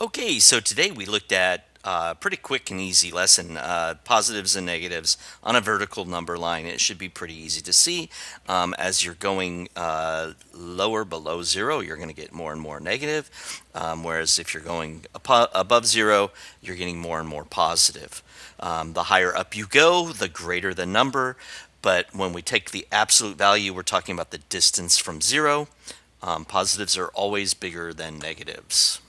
Okay, so today we looked at a pretty quick and easy lesson, positives and negatives on a vertical number line. It should be pretty easy to see. As you're going lower below zero, you're going to get more and more negative. Whereas if you're going above zero, you're getting more and more positive. The higher up you go, the greater the number. But when we take the absolute value, we're talking about the distance from zero. Positives are always bigger than negatives.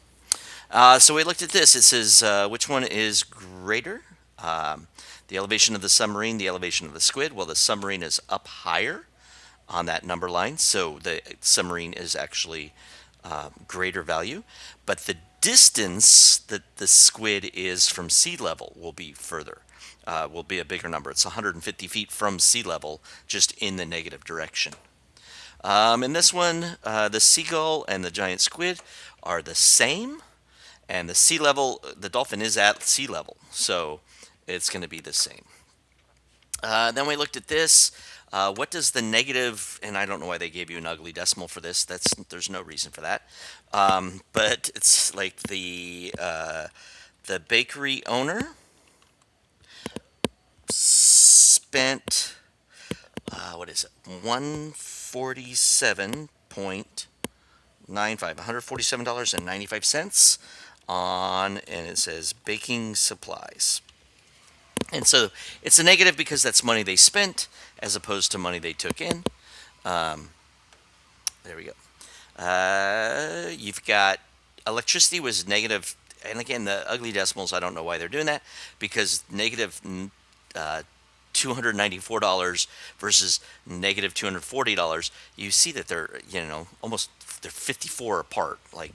So we looked at this. It says which one is greater? The elevation of the submarine, the elevation of the squid. Well, the submarine is up higher on that number line, so the submarine is actually greater value. But the distance that the squid is from sea level will be further. Will be a bigger number. It's 150 feet from sea level, just in the negative direction. In this one, the seagull and the giant squid are the same, and the sea level, the dolphin is at sea level, so it's going to be the same. Then we looked at this. What does the negative, and I don't know why they gave you an ugly decimal for this. There's no reason for that. But it's like the bakery owner spent what is it? 147.95, $147.95 on, and it says baking supplies. And so it's a negative because that's money they spent as opposed to money they took in. Um, there we go. You've got electricity was negative, and again, the ugly decimals, I don't know why they're doing that, because negative $294 versus negative $240, you see that they're, almost, they're 54 apart. Like,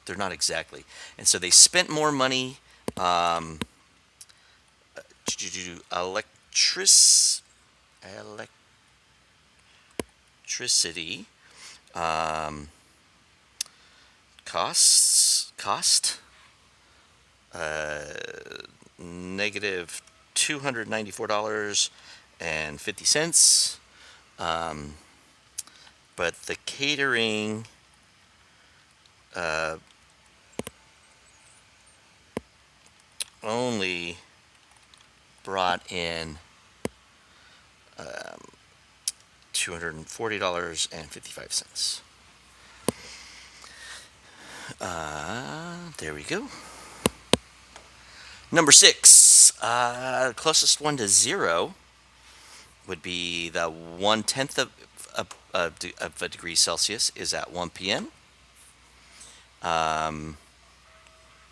they're not exactly. And so they spent more money. Electric, electricity um, cost negative $294.50. Um, but the catering only brought in $240.55. There we go. Number 6, closest one to zero would be the 1/10 of a degree Celsius is at 1 p.m.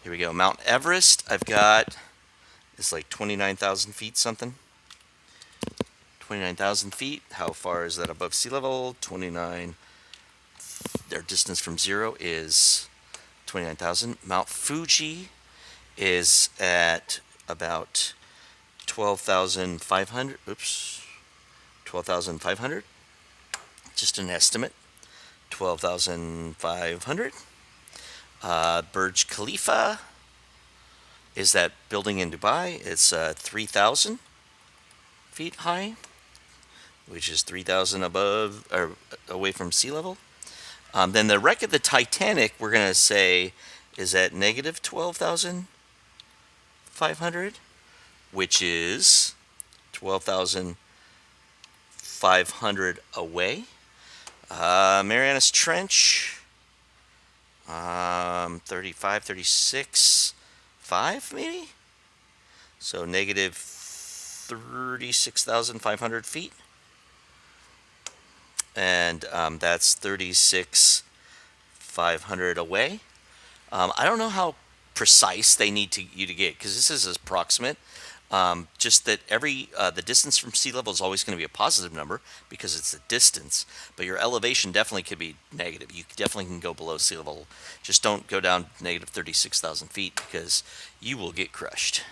Here we go. Mount Everest, I've got, it's like 29,000 feet something. 29,000 feet. How far is that above sea level? 29. Their distance from zero is 29,000. Mount Fuji is at about 12,500. Oops. 12,500. Just an estimate. 12,500. Burj Khalifa is that building in Dubai. It's 3,000 feet high, which is 3,000 above or away from sea level. Then the wreck of the Titanic, we're going to say, is at negative 12,500, which is 12,500 away. Marianas Trench, 35, 36, 5 maybe? So negative 36,500 feet. And that's 36,500 away. I don't know how precise they need you to get, because this is approximate. Just that the distance from sea level is always going to be a positive number because it's a distance, but your elevation definitely could be negative. You definitely can go below sea level. Just don't go down negative 36,000 feet because you will get crushed.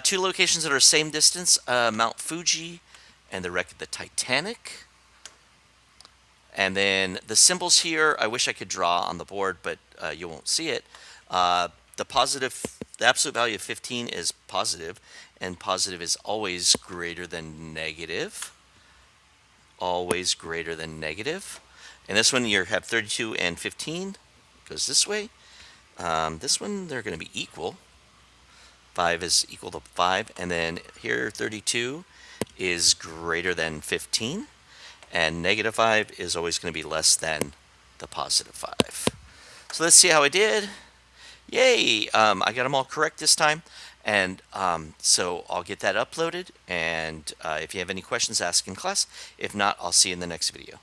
Two locations that are same distance, Mount Fuji and the wreck of the Titanic. And then the symbols here, I wish I could draw on the board, but you won't see it. The absolute value of 15 is positive, and positive is always greater than negative. Always greater than negative. And this one, you have 32 and 15, goes this way. This one, they're going to be equal. 5 is equal to 5. And then here, 32 is greater than 15. And negative 5 is always going to be less than the positive 5. So let's see how I did. Yay! I got them all correct this time. And so I'll get that uploaded. And if you have any questions, ask in class. If not, I'll see you in the next video.